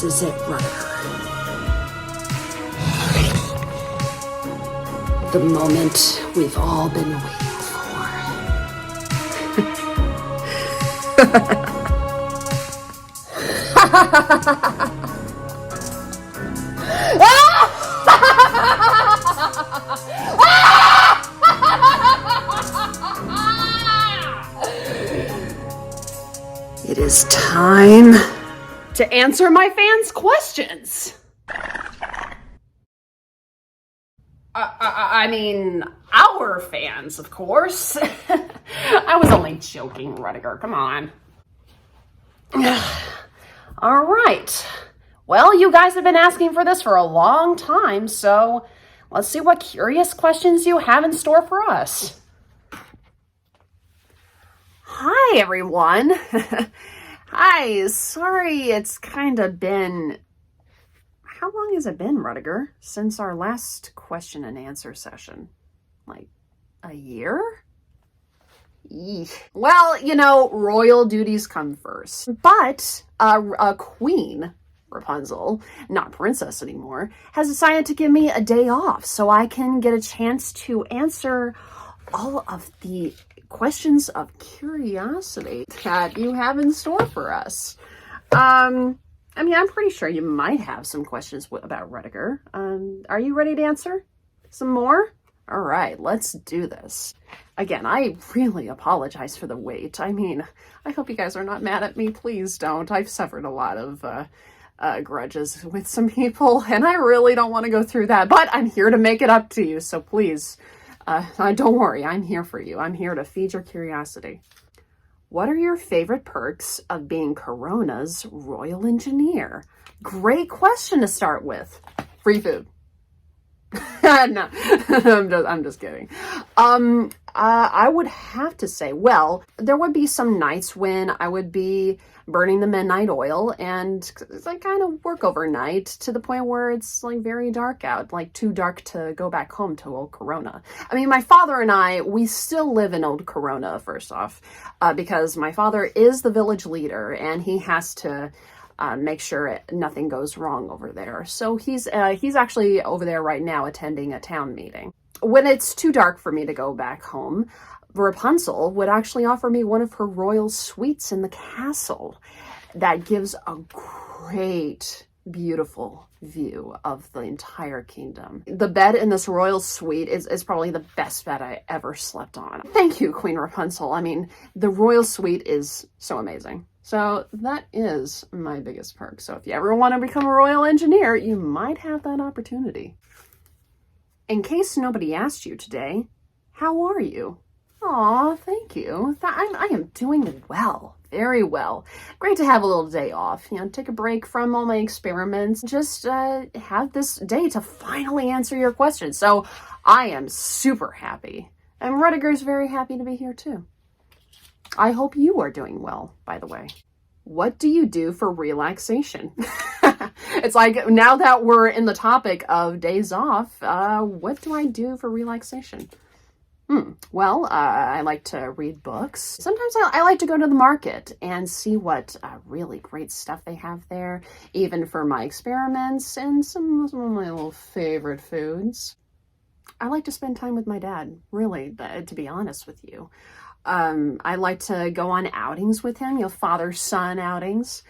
This is it, Rudiger. The moment we've all been waiting for. It is time to answer my fans' questions. I mean, our fans, of course. I was only joking, Rudiger. Come on. All right. Well, you guys have been asking for this for a long time, so let's see what curious questions you have in store for us. Hi, everyone. Hi. Sorry, it's kind of been... How long has it been, Rudiger, since our last question and answer session? Like, a year? Eesh. Well, you know, royal duties come first. But a queen, Rapunzel, not princess anymore, has decided to give me a day off so I can get a chance to answer all of the questions of curiosity that you have in store for us. I mean, I'm pretty sure you might have some questions about Rudiger. Are you ready to answer some more? All right, let's do this. Again, I really apologize for the wait. I mean, I hope you guys are not mad at me. Please don't. I've suffered a lot of grudges with some people, and I really don't want to go through that. But I'm here to make it up to you, so please, don't worry. I'm here for you. I'm here to feed your curiosity. What are your favorite perks of being Corona's royal engineer? Great question to start with. Free food. No, I'm just kidding. I would have to say, well, there would be some nights when I would be burning the midnight oil and I kind of work overnight to the point where it's like very dark out, like too dark to go back home to old Corona. I mean, my father and I, we still live in old Corona, first off, because my father is the village leader and he has to make sure nothing goes wrong over there. So he's actually over there right now attending a town meeting. When it's too dark for me to go back home, Rapunzel would actually offer me one of her royal suites in the castle that gives a great, beautiful view of the entire kingdom. The bed in this royal suite is probably the best bed I ever slept on. Thank you, Queen Rapunzel. I mean, the royal suite is so amazing. So that is my biggest perk. So if you ever want to become a royal engineer, you might have that opportunity. In case nobody asked you today, how are you? Aw, thank you. I am doing well, very well. Great to have a little day off, you know, take a break from all my experiments, just have this day to finally answer your questions. So I am super happy. And Rudiger's very happy to be here too. I hope you are doing well, by the way. What do you do for relaxation? It's like, now that we're in the topic of days off, what do I do for relaxation? Well, I like to read books. Sometimes I like to go to the market and see what really great stuff they have there, even for my experiments and some of my little favorite foods. I like to spend time with my dad, really, to be honest with you. I like to go on outings with him, you know, father-son outings.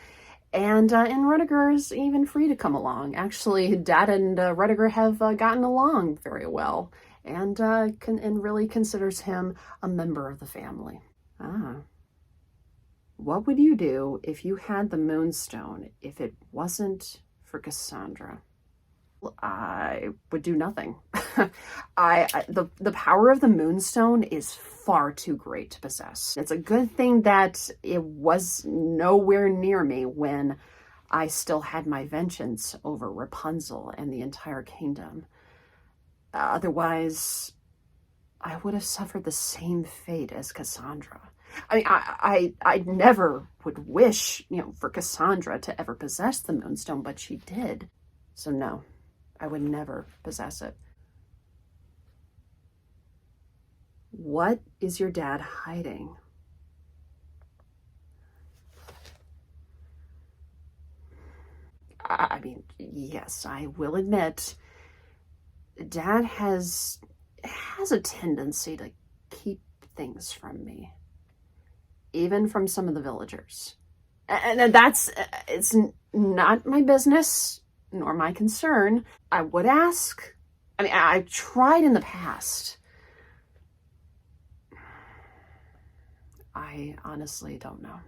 And Rudiger is even free to come along. Actually, Dad and Rudiger have gotten along very well. And really considers him a member of the family. What would you do if you had the moonstone if it wasn't for Cassandra? I would do nothing. The power of the moonstone is far too great to possess. It's a good thing that it was nowhere near me when I still had my vengeance over Rapunzel and the entire kingdom. Otherwise, I would have suffered the same fate as Cassandra. I mean, I never would wish, you know, for Cassandra to ever possess the moonstone, but she did. So no, I would never possess it. What is your dad hiding? I mean, yes, I will admit, Dad has a tendency to keep things from me, even from some of the villagers. And it's not my business, nor my concern. I would ask. I mean, I've tried in the past. I honestly don't know.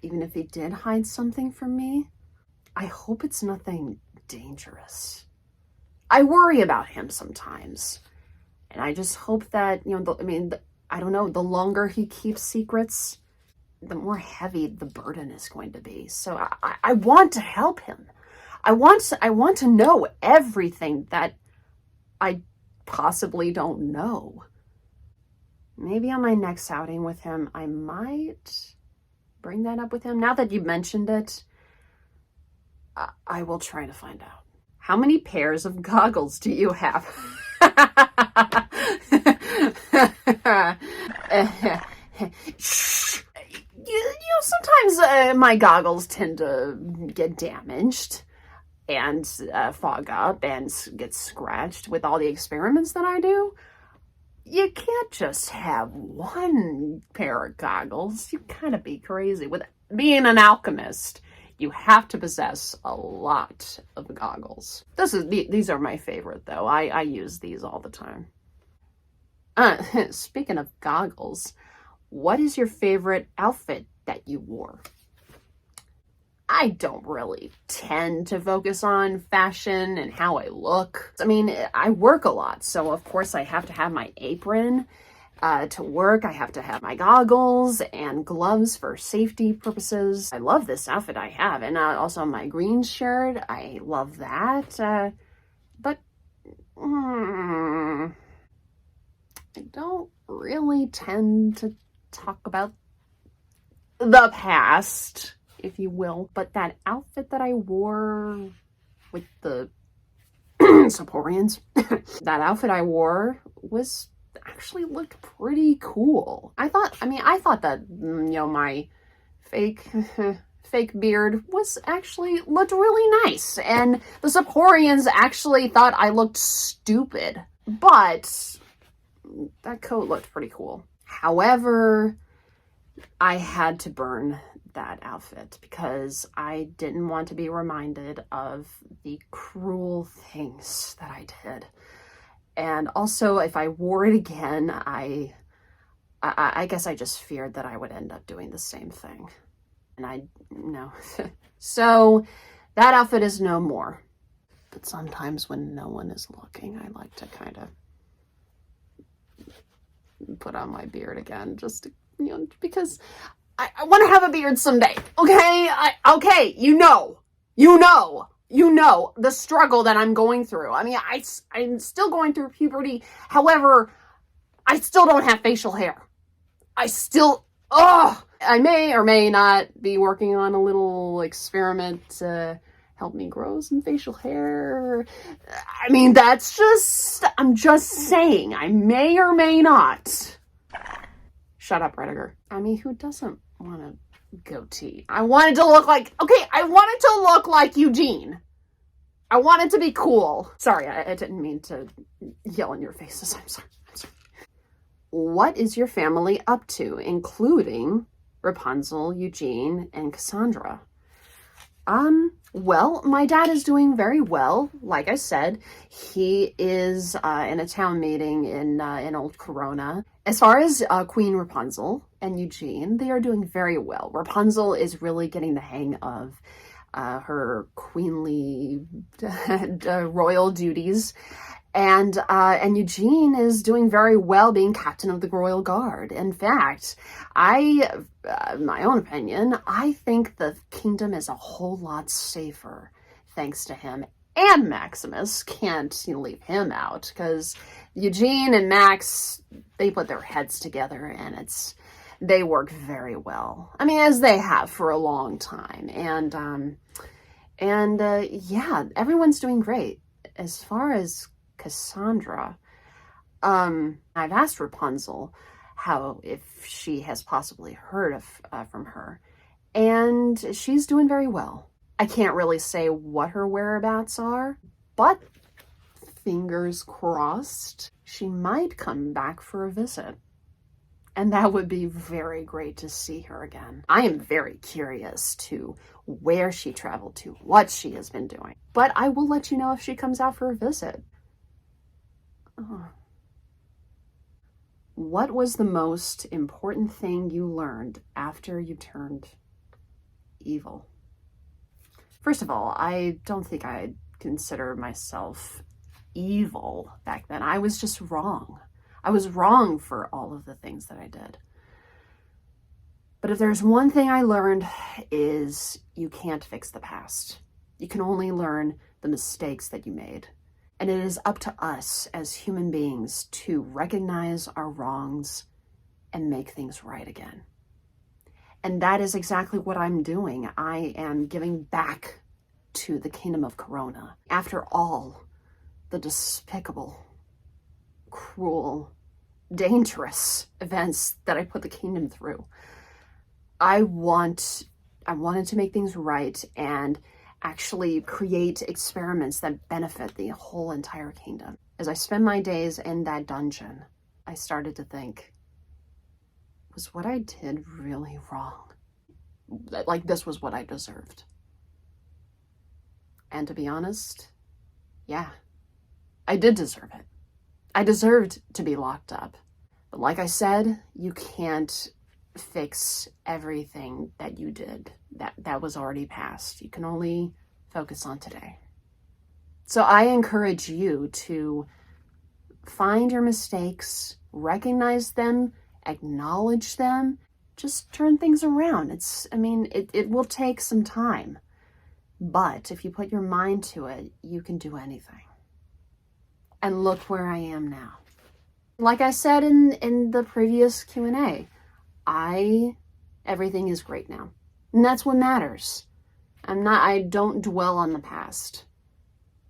Even if he did hide something from me, I hope it's nothing dangerous. I worry about him sometimes. And I just hope that, I don't know, the longer he keeps secrets, the more heavy the burden is going to be. So I want to help him. I want to know everything that I possibly don't know. Maybe on my next outing with him, I might bring that up with him. Now that you've mentioned it, I will try to find out. How many pairs of goggles do you have? Sometimes my goggles tend to get damaged and fog up and get scratched with all the experiments that I do. You can't just have one pair of goggles. You gotta be crazy. With being an alchemist, you have to possess a lot of goggles. These are my favorite, though. I use these all the time. Speaking of goggles, what is your favorite outfit that you wore? I don't really tend to focus on fashion and how I look. I mean, I work a lot, so of course I have to have my apron to work. I have to have my goggles and gloves for safety purposes. I love this outfit I have, and also my green shirt. I love that. But I don't really tend to talk about the past, if you will. But that outfit that I wore with the Saporians, that outfit I wore actually looked pretty cool. I thought that, my fake beard looked really nice. And the Saporians actually thought I looked stupid. But that coat looked pretty cool. However, I had to burn that outfit because I didn't want to be reminded of the cruel things that I did. And also, if I wore it again, I guess I just feared that I would end up doing the same thing. And no. So that outfit is no more. But sometimes when no one is looking, I like to kind of put on my beard again, just to, because I want to have a beard someday. Okay, you know the struggle that I'm going through. I mean, I'm still going through puberty. However, I still don't have facial hair. I may or may not be working on a little experiment to help me grow some facial hair. I mean, I'm just saying, I may or may not. Shut up, Rediger. I mean, who doesn't want a goatee? I wanted to look like Eugene. I wanted to be cool. Sorry, I didn't mean to yell in your faces. I'm sorry. What is your family up to, including Rapunzel, Eugene, and Cassandra? Well, my dad is doing very well. Like I said, he is in a town meeting in Old Corona. As far as Queen Rapunzel and Eugene, they are doing very well. Rapunzel is really getting the hang of her queenly royal duties. And Eugene is doing very well being captain of the Royal Guard. In fact, my own opinion, I think the kingdom is a whole lot safer thanks to him. And Maximus, can't leave him out, because Eugene and Max, they put their heads together and they work very well. I mean, as they have for a long time. And yeah, everyone's doing great. As far as Cassandra, I've asked Rapunzel if she has possibly heard from her, and she's doing very well. I can't really say what her whereabouts are, but fingers crossed, she might come back for a visit. And that would be very great to see her again. I am very curious to where she traveled to, what she has been doing. But I will let you know if she comes out for a visit. Oh. What was the most important thing you learned after you turned evil? First of all, I don't think I'd consider myself evil back then. I was just wrong. I was wrong for all of the things that I did. But if there's one thing I learned is you can't fix the past. You can only learn the mistakes that you made. And it is up to us as human beings to recognize our wrongs and make things right again. And that is exactly what I'm doing. I am giving back to the kingdom of Corona. After all the despicable, cruel, dangerous events that I put the kingdom through, I wanted to make things right and actually create experiments that benefit the whole entire kingdom. As I spend my days in that dungeon, I started to think, was what I did really wrong? Like, this was what I deserved. And to be honest, yeah, I did deserve it. I deserved to be locked up. But like I said, you can't fix everything that you did. That was already past. You can only focus on today. So I encourage you to find your mistakes, recognize them, acknowledge them, just turn things around. It will take some time, but if you put your mind to it, you can do anything. And look where I am now. Like I said in the previous Q&A, everything is great now. And that's what matters. I don't dwell on the past,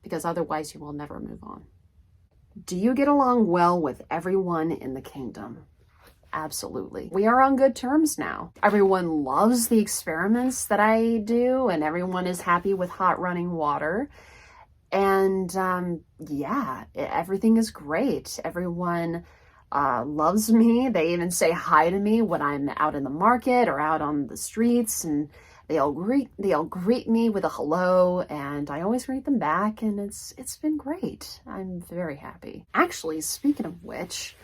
because otherwise you will never move on. Do you get along well with everyone in the kingdom? Absolutely. We are on good terms now. Everyone loves the experiments that I do, and everyone is happy with hot running water. And yeah, everything is great. Everyone loves me. They even say hi to me when I'm out in the market or out on the streets, and they all greet me with a hello, and I always greet them back, and it's been great. I'm very happy. Actually, speaking of which,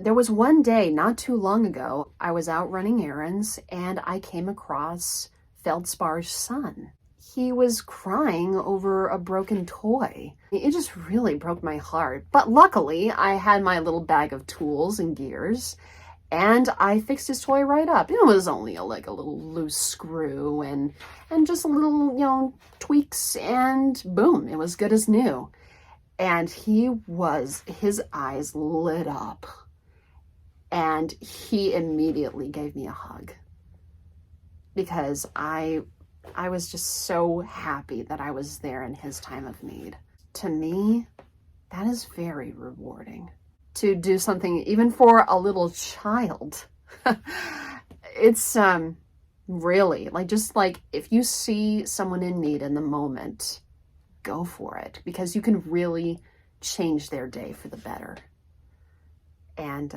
there was one day not too long ago, I was out running errands and I came across Feldspar's son. He was crying over a broken toy. It just really broke my heart. But luckily, I had my little bag of tools and gears, and I fixed his toy right up. It was only like a little loose screw and just a little, tweaks, and boom, it was good as new. And his eyes lit up, and he immediately gave me a hug, because I was just so happy that I was there in his time of need. To me, that is very rewarding. To do something even for a little child. It's really, just if you see someone in need in the moment, go for it, because you can really change their day for the better. And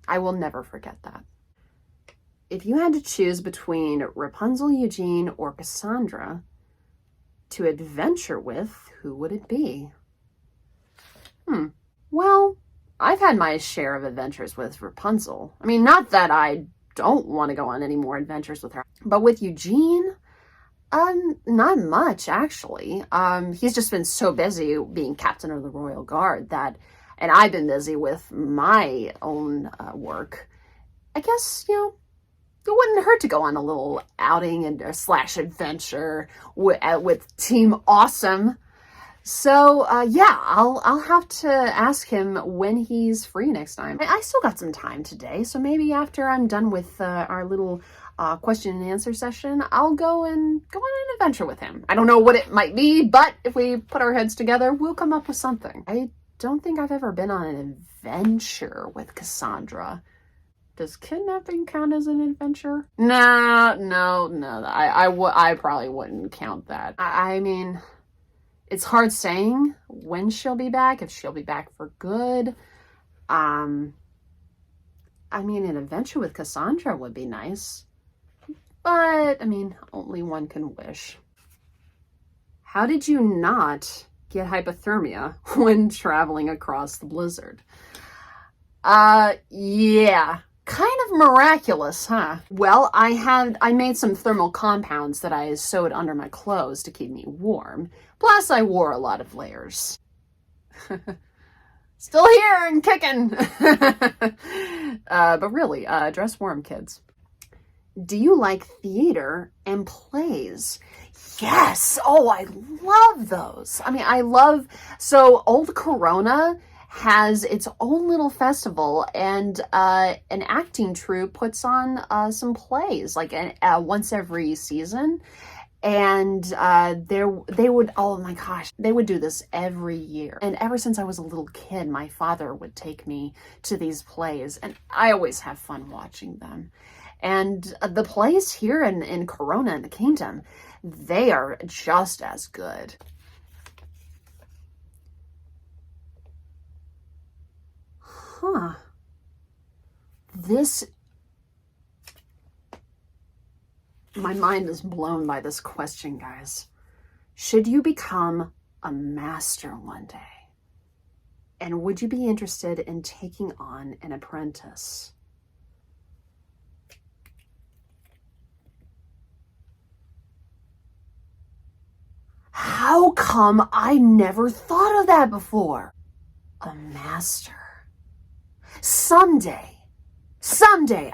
I will never forget that. If you had to choose between Rapunzel, Eugene, or Cassandra to adventure with, who would it be? Well, I've had my share of adventures with Rapunzel. Not that I don't want to go on any more adventures with her, but with Eugene, not much, actually. He's just been so busy being captain of the Royal Guard and I've been busy with my own work. I guess, it wouldn't hurt to go on a little outing and / adventure with Team Awesome. So yeah, I'll have to ask him when he's free next time. I still got some time today, so maybe after I'm done with our little question and answer session, I'll go on an adventure with him. I don't know what it might be, but if we put our heads together, we'll come up with something. I don't think I've ever been on an adventure with Cassandra. Does kidnapping count as an adventure? No. I probably wouldn't count that. I mean, it's hard saying when she'll be back, if she'll be back for good. I mean, an adventure with Cassandra would be nice. But, I mean, only one can wish. How did you not get hypothermia when traveling across the blizzard? Yeah. Kind of miraculous, huh? Well, I made some thermal compounds that I sewed under my clothes to keep me warm. Plus, I wore a lot of layers. Still here and kicking. But really, dress warm, kids. Do you like theater and plays? Yes! Oh, I love those. I mean, so Old Corona has its own little festival, and an acting troupe puts on some plays, like once every season. And they would, oh my gosh, they would do this every year. And ever since I was a little kid, my father would take me to these plays, and I always have fun watching them. And the plays here in Corona, in the kingdom, they are just as good. Huh. My mind is blown by this question, guys. Should you become a master one day? And would you be interested in taking on an apprentice? How come I never thought of that before? A master. Someday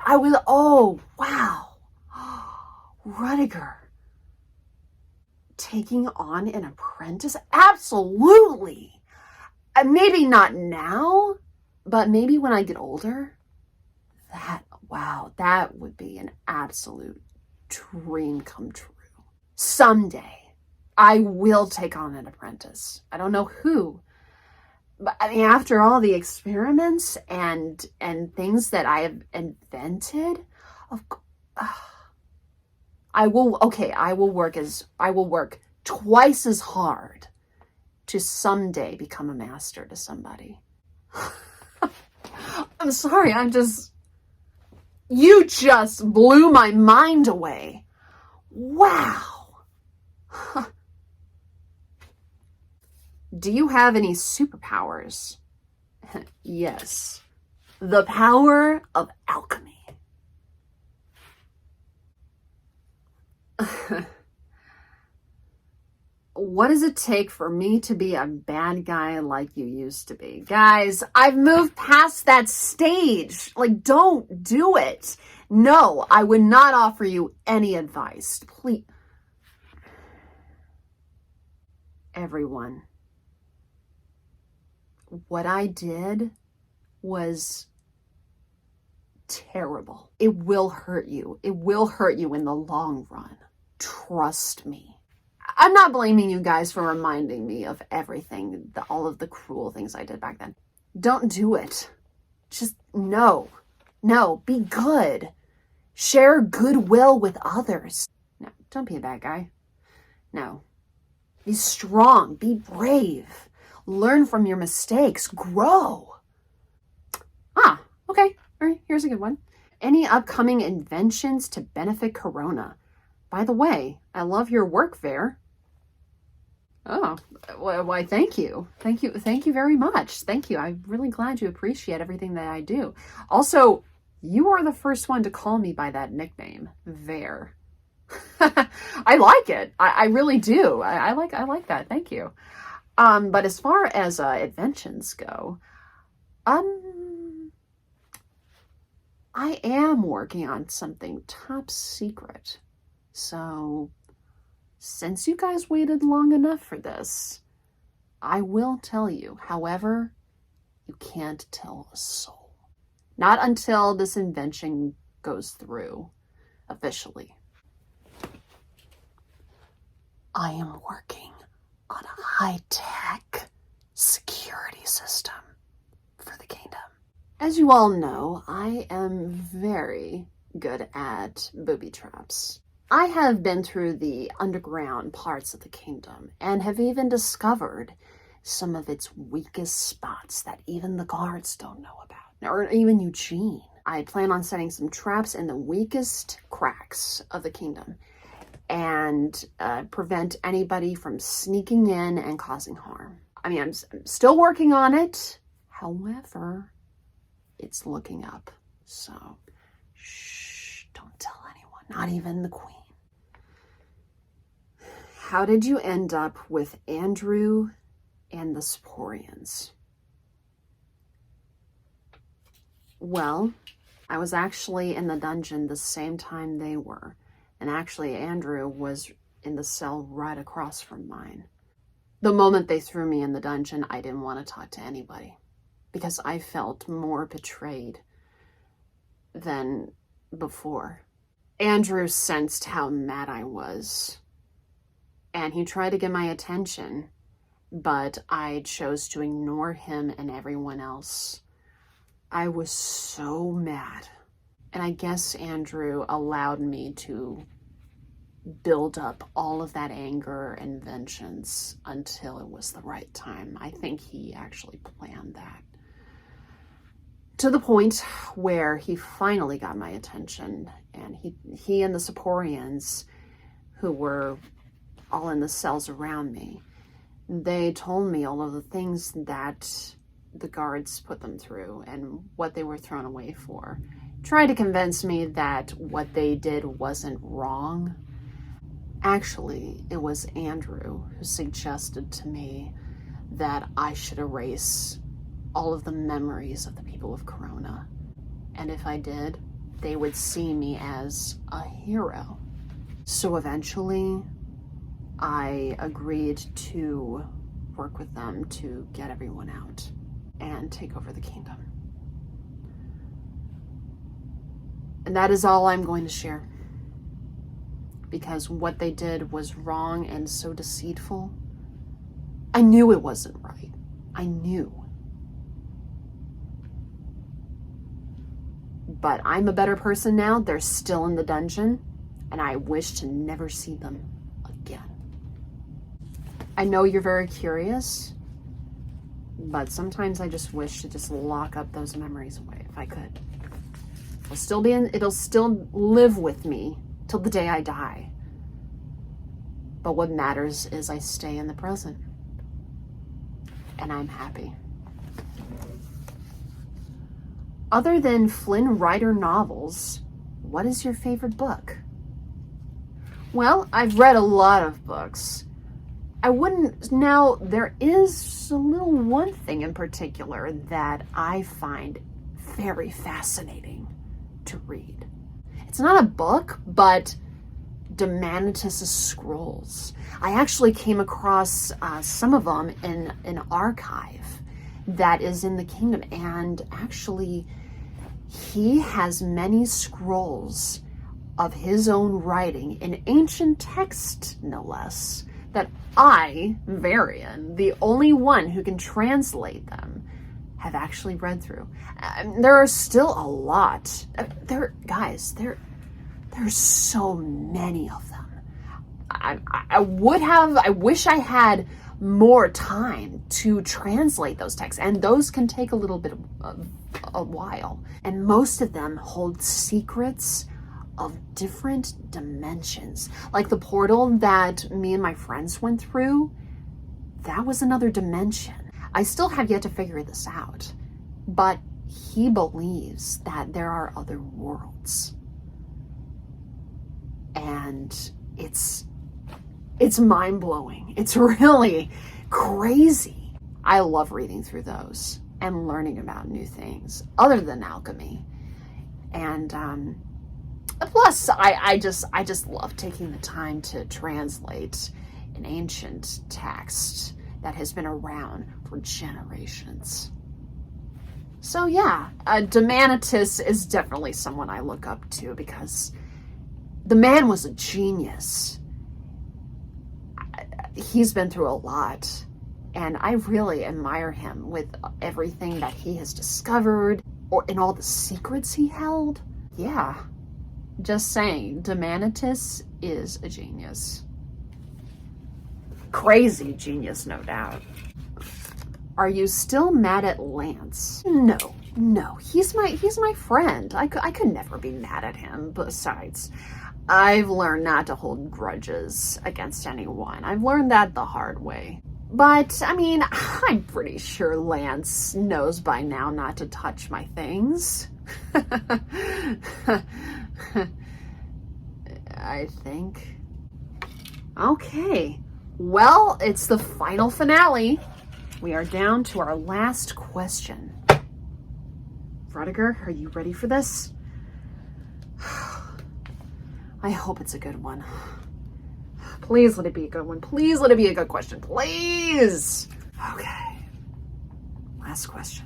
I will, oh, wow. Rudiger. Taking on an apprentice? Absolutely. Maybe not now, but maybe when I get older. That would be an absolute dream come true. Someday, I will take on an apprentice. I don't know who. But I mean, after all the experiments and things that I have invented, I will work twice as hard to someday become a master to somebody. I'm sorry, you just blew my mind away. Wow. Do you have any superpowers? Yes. The power of alchemy. What does it take for me to be a bad guy like you used to be? Guys, I've moved past that stage. Like, don't do it. No, I would not offer you any advice. Please. Everyone. What I did was terrible. It will hurt you. It will hurt you in the long run. Trust me. I'm not blaming you guys for reminding me of everything, all of the cruel things I did back then. Don't do it. Just no, be good. Share goodwill with others. No, don't be a bad guy. No. Be strong. Be brave. Learn from your mistakes. Grow. Okay. All right, here's a good one. Any upcoming inventions to benefit Corona? By the way, I love your work, Var. Oh, why, thank you. Thank you very much. Thank you. I'm really glad you appreciate everything that I do. Also, you are the first one to call me by that nickname, Var. I like it. I really do. I like that. Thank you. But as far as inventions go, I am working on something top secret. So, since you guys waited long enough for this, I will tell you. However, you can't tell a soul. Not until this invention goes through officially. I am working on a high-tech security system for the kingdom. As you all know, I am very good at booby traps. I have been through the underground parts of the kingdom and have even discovered some of its weakest spots that even the guards don't know about, or even Eugene. I plan on setting some traps in the weakest cracks of the kingdom and prevent anybody from sneaking in and causing harm. I mean, I'm still working on it. However, it's looking up. So, shh, don't tell anyone, not even the queen. How did you end up with Andrew and the Saporians? Well, I was actually in the dungeon the same time they were. And actually, Andrew was in the cell right across from mine. The moment they threw me in the dungeon, I didn't want to talk to anybody because I felt more betrayed than before. Andrew sensed how mad I was, and he tried to get my attention, but I chose to ignore him and everyone else. I was so mad. And I guess Andrew allowed me to build up all of that anger and vengeance until it was the right time. I think he actually planned that. To the point where he finally got my attention, and he and the Saporians, who were all in the cells around me, they told me all of the things that the guards put them through and what they were thrown away for. Tried to convince me that what they did wasn't wrong. Actually, it was Andrew who suggested to me that I should erase all of the memories of the people of Corona. And if I did, they would see me as a hero. So eventually, I agreed to work with them to get everyone out and take over the kingdom. And that is all I'm going to share. Because what they did was wrong and so deceitful. I knew it wasn't right. I knew. But I'm a better person now. They're still in the dungeon, and I wish to never see them again. I know you're very curious, but sometimes I just wish to just lock up those memories away if I could. It'll still live with me till the day I die. But what matters is I stay in the present. And I'm happy. Other than Flynn Rider novels, what is your favorite book? Well, I've read a lot of books. Now, there is a little one thing in particular that I find very fascinating to read. It's not a book, but Demanitus' scrolls. I actually came across some of them in an archive that is in the kingdom, and actually he has many scrolls of his own writing in ancient text, no less, that I, Varian, the only one who can translate them, have actually read through. There are still a lot. There's so many of them. I wish I had more time to translate those texts, and those can take a little bit of a while. And most of them hold secrets of different dimensions. Like the portal that me and my friends went through, that was another dimension. I still have yet to figure this out, but he believes that there are other worlds. And it's mind-blowing. It's really crazy. I love reading through those and learning about new things other than alchemy. And plus, I just love taking the time to translate an ancient text that has been around for generations. So yeah, Demanitus is definitely someone I look up to because the man was a genius. He's been through a lot, and I really admire him with everything that he has discovered. Or in all the secrets he held? Yeah. Just saying, Demanitus is a genius. Crazy genius, no doubt. Are you still mad at Lance? No, he's my friend. I could never be mad at him. Besides, I've learned not to hold grudges against anyone. I've learned that the hard way. But, I mean, I'm pretty sure Lance knows by now not to touch my things. I think. Okay. Well, it's the final finale. We are down to our last question. Rudiger, are you ready for this? I hope it's a good one. Please let it be a good one. Please let it be a good question. Please. Okay. Last question.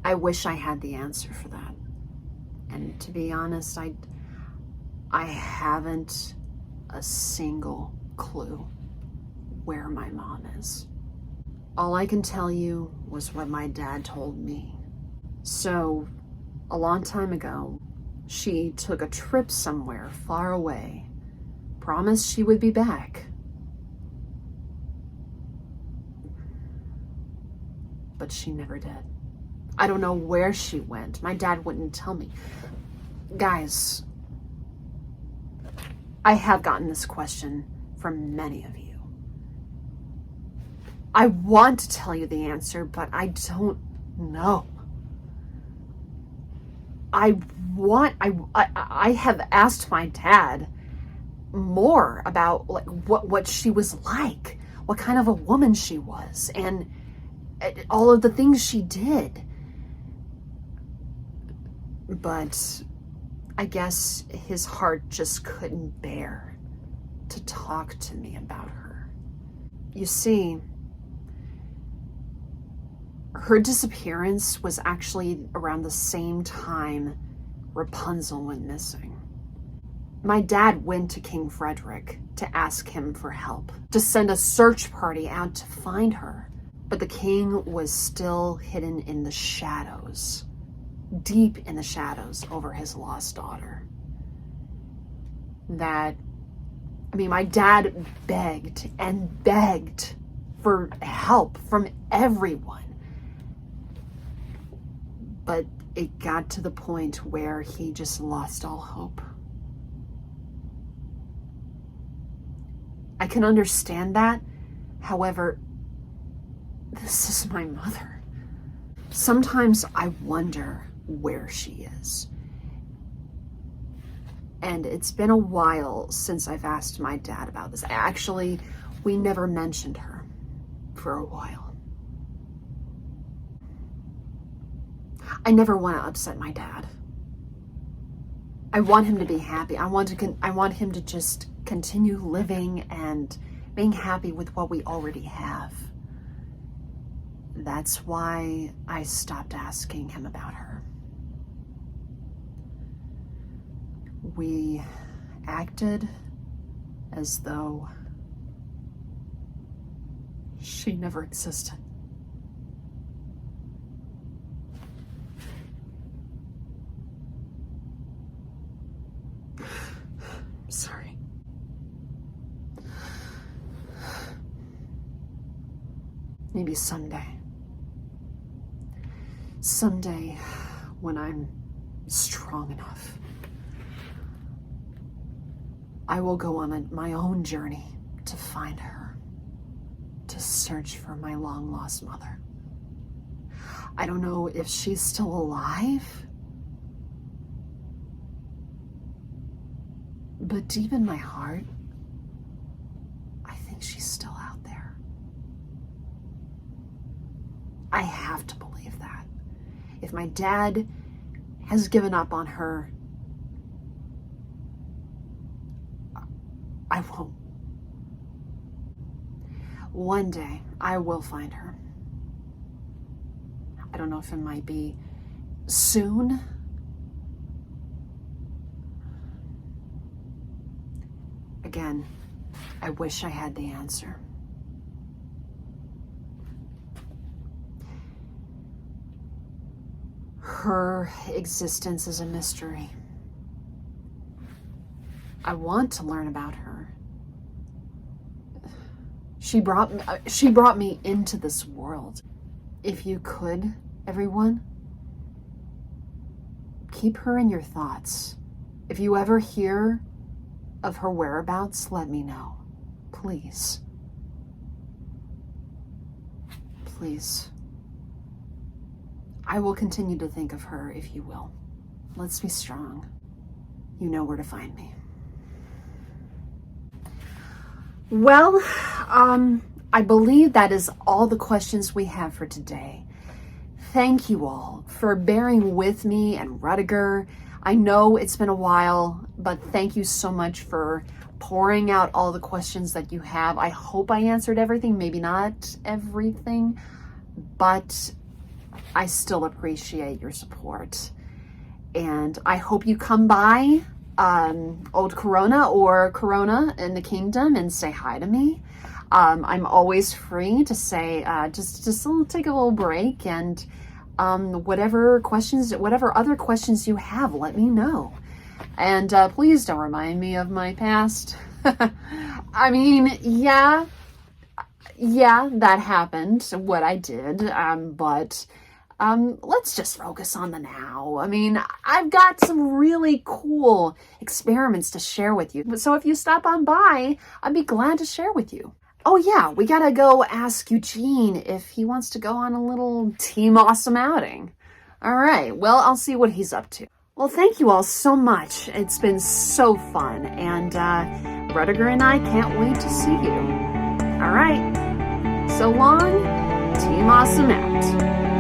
I wish I had the answer for that. And to be honest, I haven't a single clue where my mom is. All I can tell you was what my dad told me. So, a long time ago, she took a trip somewhere far away, promised she would be back. But she never did. I don't know where she went. My dad wouldn't tell me. Guys, I have gotten this question from many of you. I want to tell you the answer, but I don't know. I have asked my dad more about like what she was like, what kind of a woman she was, and all of the things she did. But I guess his heart just couldn't bear to talk to me about her. You see, her disappearance was actually around the same time Rapunzel went missing. My dad went to King Frederick to ask him for help, to send a search party out to find her. But the king was still hidden in the shadows, deep in the shadows over his lost daughter. My dad begged and begged for help from everyone. But it got to the point where he just lost all hope. I can understand that. However, this is my mother. Sometimes I wonder where she is. And it's been a while since I've asked my dad about this. Actually, we never mentioned her for a while. I never want to upset my dad. I want him to be happy. I want him to just continue living and being happy with what we already have. That's why I stopped asking him about her. We acted as though she never existed. Sorry. Maybe someday. Someday, when I'm strong enough, I will go on my own journey to find her, to search for my long-lost mother. I don't know if she's still alive, but deep in my heart, I think she's still I have to believe that. If my dad has given up on her, I won't. One day, I will find her. I don't know if it might be soon. Again, I wish I had the answer. Her existence is a mystery. I want to learn about her. She brought me into this world. If you could, everyone, keep her in your thoughts. If you ever hear of her whereabouts, let me know. Please. Please. I will continue to think of her, if you will. Let's be strong. You know where to find me. Well, I believe that is all the questions we have for today. Thank you all for bearing with me and Rudiger. I know it's been a while, but thank you so much for pouring out all the questions that you have. I hope I answered everything, maybe not everything, but I still appreciate your support. And I hope you come by Old Corona or Corona in the Kingdom and say hi to me. I'm always free to say, just take a little break, and whatever other questions you have, let me know. And please don't remind me of my past. I mean, yeah, that happened, what I did, but let's just focus on the now. I mean, I've got some really cool experiments to share with you. So if you stop on by, I'd be glad to share with you. Oh yeah, we gotta go ask Eugene if he wants to go on a little Team Awesome outing. All right, well, I'll see what he's up to. Well, thank you all so much. It's been so fun, and Rudiger and I can't wait to see you. All right, so long, Team Awesome out.